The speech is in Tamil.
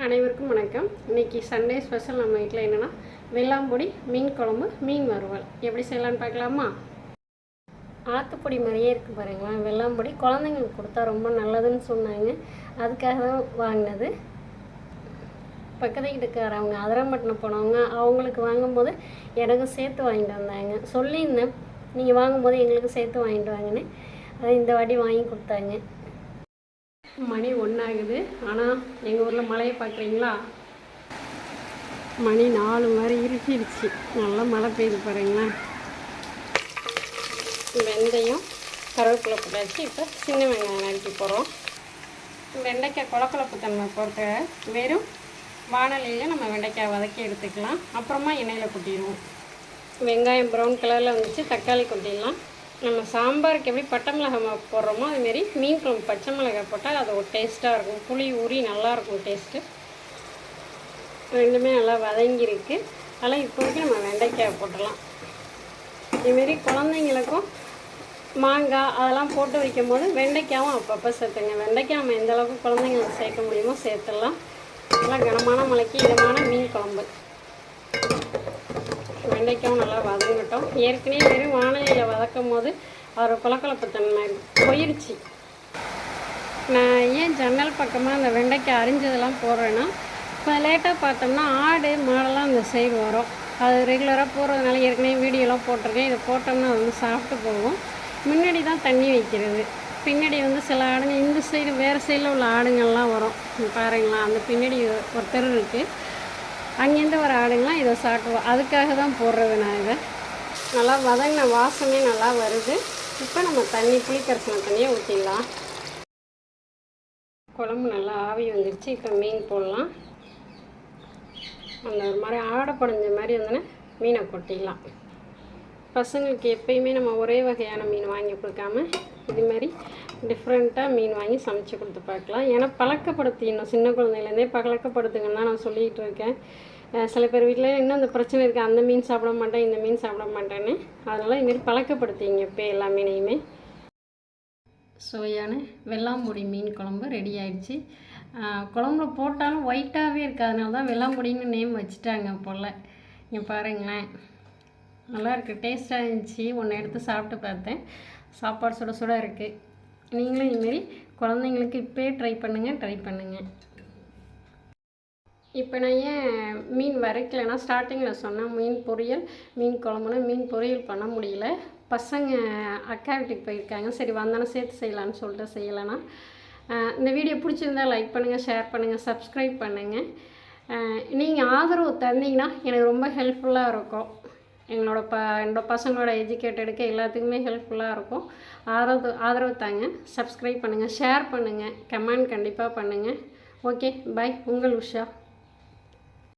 அனைவருக்கும் வணக்கம். இன்றைக்கி சண்டே ஸ்பெஷல் நம்ம வீட்டில் என்னென்னா வெள்ளாம்பொடி, மீன் குழம்பு, மீன் வறுவல் எப்படி செய்யலான்னு பார்க்கலாமா? ஆற்றுப்பொடி மாதிரியே இருக்குது பாருங்களேன். வெள்ளாம்பொடி குழந்தைங்களுக்கு கொடுத்தா ரொம்ப நல்லதுன்னு சொன்னாங்க, அதுக்காக தான் வாங்கினது. பக்கத்து வீட்டுக்காரவங்க அதிரம்பட்டினம் போனவங்க அவங்களுக்கு வாங்கும்போது எனக்கும் சேர்த்து வாங்கிட்டு வந்தாங்க. சொல்லியிருந்தேன் நீங்கள் வாங்கும்போது எங்களுக்கு சேர்த்து வாங்கிட்டு வாங்கன்னு, அது இந்த வாட்டி வாங்கி கொடுத்தாங்க. மணி 1 ஆகுது. ஆனால் எங்கள் ஊரில் மழையை பார்க்குறீங்களா? மணி 4 மாதிரி இருட்டிடுச்சு. நல்லா மழை பெய்யுது பாருங்களேன். வெந்தயம் கருவேப்பிலை போட்டாச்சு. இப்போ சின்ன வெங்காயம் நறுக்கி போகிறோம். வெண்டைக்காய் கொழக்கொழப்பு தன்மை போட்டு வெறும் வானலியில் நம்ம வெண்டைக்காய் வதக்கி எடுத்துக்கலாம். அப்புறமா எண்ணெயில் கொட்டிடுவோம். வெங்காயம் ப்ரௌன் கலரில் வந்துச்சு. தக்காளி கொட்டிடலாம். நம்ம சாம்பாருக்கு எப்படி பட்டை மிளகாய் போடுறோமோ அதுமாரி மீன் குழம்பு பச்சை மிளகாய் போட்டால் அது ஒரு டேஸ்ட்டாக இருக்கும். புளி ஊறி நல்லாயிருக்கும் டேஸ்ட்டு. ரெண்டுமே நல்லா வதங்கியிருக்கு. அதெல்லாம் இப்போதைக்கு நம்ம வெண்டைக்காய் போட்டுடலாம். இதுமாரி குழந்தைங்களுக்கும் மாங்காய் அதெல்லாம் போட்டு வைக்கும் போது வெண்டைக்காயும் அப்பப்போ சேர்த்துங்க. வெண்டைக்காய் நம்ம எந்த அளவுக்கு குழந்தைங்களுக்கு சேர்க்க முடியுமோ சேர்த்துடலாம். நல்லா கனமான மலைக்கு இதமான மீன் குழம்பு. வெண்டைக்காயும் நல்லா வதங்கட்டும். ஏற்கனவே வெறும் வானலியில் வதக்கும் போது ஒரு கொழக்கொழப்பு தன்மை போயிடுச்சு. நான் ஏன் ஜன்னல் பக்கமாக அந்த வெண்டைக்காய் அரிஞ்சதெல்லாம் போடுறேன்னா, இப்போ லேட்டாக பார்த்தோம்னா ஆடு மாடெல்லாம் அந்த சைடு வரும். அது ரெகுலராக போடுறதுனால ஏற்கனவே வீடியோலாம் போட்டிருக்கேன். இதை போட்டோம்னா அது வந்து சாப்பிட்டு போகும். முன்னாடி தான் தண்ணி வைக்கிறது. பின்னாடி வந்து சில ஆடுங்க இந்த சைடு வேறு சைடில் உள்ள ஆடுங்கள்லாம் வரும் பாருங்களா. அந்த பின்னாடி ஒரு தெரு இருக்குது. அங்கேருந்து வர ஆடுங்களாம் இதை சாப்பிடுவோம். அதுக்காக தான் போடுறது. நான் இதை நல்லா வதங்கின வாசமே நல்லா வருது. இப்போ நம்ம தண்ணி புளிக்கரைசன தண்ணியை ஊற்றிடலாம். குழம்பு நல்லா ஆவி வந்துடுச்சு. இப்போ மீன் போடலாம். அந்த ஒரு மாதிரி ஆடை படைஞ்ச மாதிரி வந்தோன்னே மீனை கொட்டிடலாம். பசங்களுக்கு எப்பயுமே நம்ம ஒரே வகையான மீன் வாங்கி கொடுக்காம இதுமாரி டிஃப்ரெண்ட்டாக மீன் வாங்கி சமைச்சு கொடுத்து பார்க்கலாம். ஏன்னா பழக்கப்படுத்திடணும். சின்ன குழந்தையிலேருந்தே பழக்கப்படுத்துங்கன்னு தான் நான் சொல்லிகிட்டு இருக்கேன். சில பேர் வீட்டில் இன்னும் அந்த பிரச்சனை இருக்குது, அந்த மீன் சாப்பிட மாட்டேன் இந்த மீன் சாப்பிட மாட்டேன்னு. அதனால் இதுமாரி பழக்கப்படுத்திங்க இப்போ எல்லா மீனையுமே. சுவையான வெள்ளாம்பொடி மீன் குழம்பு ரெடி ஆகிடுச்சு. குழம்புல போட்டாலும் ஒயிட்டாகவே இருக்குது. அதனால தான் வெள்ளாம்பொடின்னு நேம் வச்சுட்டாங்க போல். இங்கே பாருங்களேன், நல்லா இருக்குது. டேஸ்ட்டாக இருந்துச்சு. ஒன்று எடுத்து சாப்பிட்டு பார்த்தேன். சாப்பாடு சுட சுட இருக்குது. நீங்களும் இதுமாரி குழந்தைங்களுக்கு இப்போயே ட்ரை பண்ணுங்கள். இப்போ நான் ஏன் மீன் வரைக்கலைன்னா, ஸ்டார்டிங்கில் சொன்னேன் மீன் பொரியல் மீன் குழம்புனா மீன் பொரியல் பண்ண முடியல. பசங்க அக்கா வீட்டுக்கு போயிருக்காங்க. சரி வந்தானே சேர்த்து செய்யலான்னு சொல்லிட்டு செய்யலைன்னா. இந்த வீடியோ பிடிச்சிருந்தா லைக் பண்ணுங்கள், ஷேர் பண்ணுங்கள், சப்ஸ்கிரைப் பண்ணுங்கள். நீங்கள் ஆதரவு தந்தீங்கன்னா எனக்கு ரொம்ப ஹெல்ப்ஃபுல்லாக இருக்கும். என்னோட பசங்களோட எஜுகேட்டடுக்கு எல்லாத்துக்குமே ஹெல்ப்ஃபுல்லாக இருக்கும். ஆதரவு தாங்க. சப்ஸ்கிரைப் பண்ணுங்கள், ஷேர் பண்ணுங்கள், கமெண்ட் கண்டிப்பாக பண்ணுங்கள். ஓகே, பாய். உங்கள் உஷா.